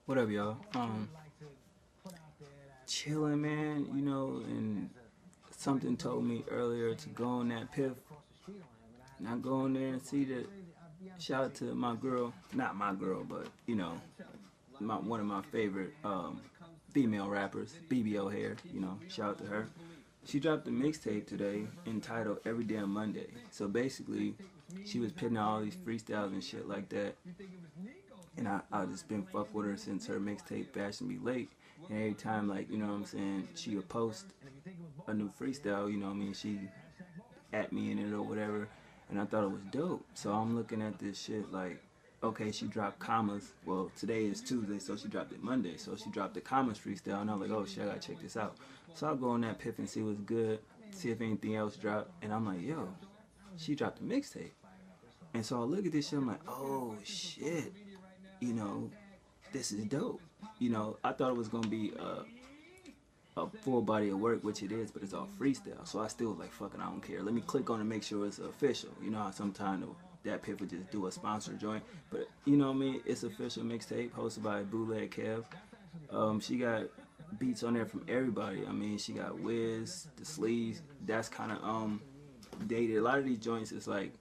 What up, y'all? Chilling, man. You know, and something told me earlier to go on that piff. And I go in there and see that. Shout out to my girl, not my girl, but you know, one of my favorite female rappers, Bebe Hare. You know, shout out to her. She dropped a mixtape today entitled Every Damn Monday. So basically, she was putting out all these freestyles and shit like that. And I just been fuck with her since her mixtape Fashionably Late. And every time, like, you know what I'm saying, she would post a new freestyle, you know what I mean, she at me in it or whatever. And I thought it was dope. So I'm looking at this shit like, okay, she dropped commas. Well, today is Tuesday, so she dropped it Monday. So she dropped the commas freestyle, and I'm like, oh shit, I gotta check this out. So I'll go on that piff and see what's good, see if anything else dropped. And I'm like, yo, she dropped a mixtape. And so I look at this shit, I'm like, oh shit, you know, this is dope. You know, I thought it was gonna be a full body of work, which it is, but it's all freestyle. So I still was like, fucking, I don't care. Let me click on it, make sure it's official. You know how sometimes that piff would just do a sponsor joint, but you know what I mean? It's official mixtape hosted by Bootleg Kev. She got beats on there from everybody. I mean, she got Wiz, the Sleeves. That's kind of dated. A lot of these joints is like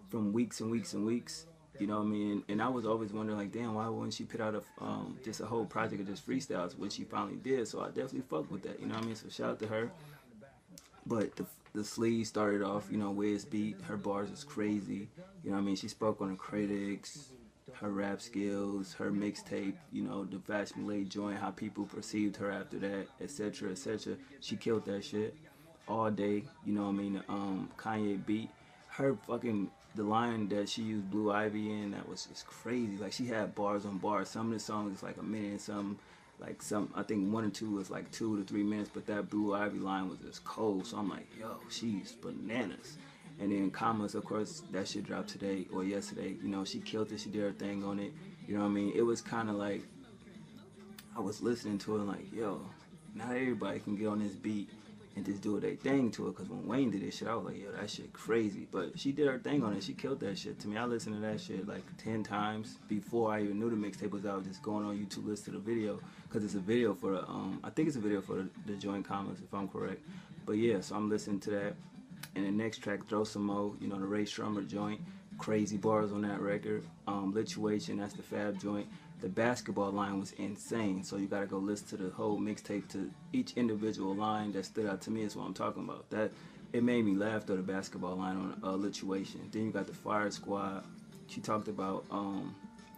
from weeks and weeks and weeks. You know what I mean? And I was always wondering, like, damn, why wouldn't she put out just a whole project of just freestyles, which she finally did. So I definitely fuck with that. You know what I mean? So shout out to her. But the sleeve started off, you know, Wiz beat. Her bars was crazy. You know what I mean? She spoke on her critics, her rap skills, her mixtape, you know, the Fashionably Late joint, how people perceived her after that, etc., etc. She killed that shit all day. You know what I mean? Kanye beat. Her fucking, the line that she used Blue Ivy in, that was just crazy. Like, she had bars on bars. Some of the songs is like a minute and some, like some, I think 1 or 2 was like 2 to 3 minutes, but that Blue Ivy line was just cold. So I'm like, yo, she's bananas. And then Commas, of course, that shit dropped today or yesterday. You know, she killed it. She did her thing on it. You know what I mean? It was kind of like, I was listening to it and like, yo, not everybody can get on this beat and just do their thing to it. Because when Wayne did this shit, I was like, yo, that shit crazy. But she did her thing on it. She killed that shit. To me, I listened to that shit like 10 times before I even knew the mixtape was out. Just going on YouTube, listen to the video. Because it's a video for the, I think it's a video for the joint Commas, if I'm correct. But yeah, so I'm listening to that. And the next track, Throw Some Mo, you know, the Ray Strummer joint. Crazy bars on that record. Lituation, that's the Fab joint. The basketball line was insane, so you gotta go listen to the whole mixtape to each individual line that stood out to me is what I'm talking about. That it made me laugh though, the basketball line on Lituation. Then you got the Fire Squad. She talked about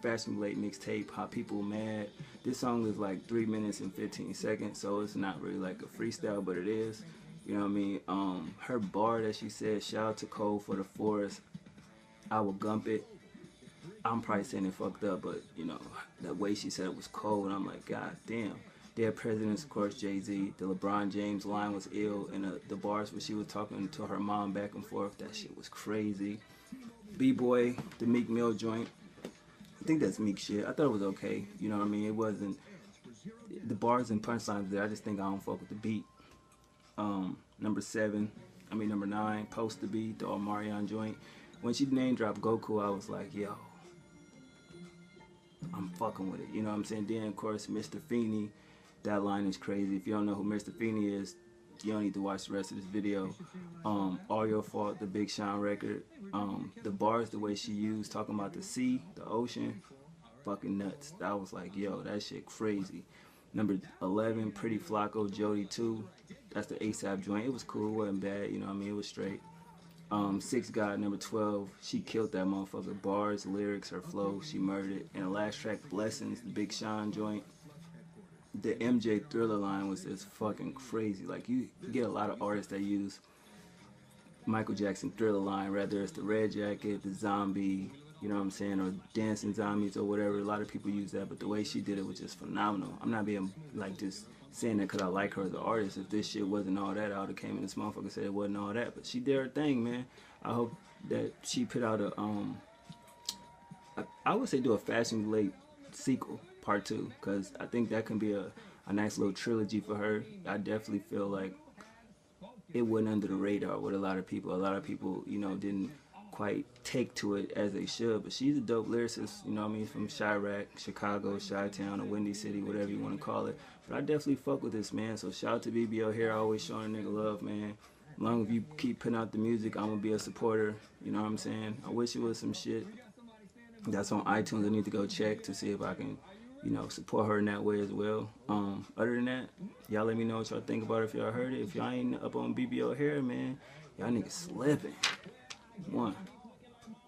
Fashionably Late mixtape, how people mad. This song is like 3 minutes and 15 seconds, so it's not really like a freestyle, but it is. You know what I mean? Her bar that she said, shout out to Cole for the forest, I will gump it. I'm probably saying it fucked up, but you know, the way she said it was cold, and I'm like, god damn. Dead Presidents, of course, Jay-Z. The LeBron James line was ill, and the bars where she was talking to her mom back and forth, that shit was crazy. B-Boy, the Meek Mill joint, I think that's Meek shit. I thought it was okay, you know what I mean? It wasn't, the bars and punchlines there, I just think I don't fuck with the beat. Number 9, Post to Be, the Omarion joint. When she name dropped Goku, I was like, yo, I'm fucking with it. You know what I'm saying? Then, of course, Mr. Feeney, that line is crazy. If you don't know who Mr. Feeney is, you don't need to watch the rest of this video. All Your Fault, the Big Sean record. The bars, the way she used, talking about the sea, the ocean, fucking nuts. I was like, yo, that shit crazy. Number 11, Pretty Flacco, Jody 2. That's the ASAP joint. It was cool, it wasn't bad, you know what I mean? It was straight. Six God, number 12, she killed that motherfucker. Bars, lyrics, her flow, she murdered it. And the last track, Blessings, the Big Sean joint. The MJ Thriller line was just fucking crazy. Like, you get a lot of artists that use Michael Jackson Thriller line, whether it's the Red Jacket, the Zombie, you know what I'm saying, or Dancing Zombies or whatever. A lot of people use that, but the way she did it was just phenomenal. I'm not being, like, just saying that because I like her as an artist. If this shit wasn't all that, I would have came in this motherfucker and said it wasn't all that. But she did her thing, man. I hope that she put out a, I would say do a Fashionably Late sequel, part 2, because I think that can be a nice little trilogy for her. I definitely feel like it went under the radar with a lot of people. A lot of people, you know, didn't quite take to it as they should. But she's a dope lyricist, you know what I mean, from Chirac, Chicago, Chi-Town, or Windy City, whatever you want to call it. But I definitely fuck with this, man. So shout out to BBO Hare, always showing a nigga love, man. As long as you keep putting out the music, I'm going to be a supporter, you know what I'm saying? I wish it was some shit that's on iTunes. I need to go check to see if I can, you know, support her in that way as well. Other than that, y'all let me know what y'all think about it if y'all heard it. If y'all ain't up on BBO Hare, man, y'all niggas slipping. One.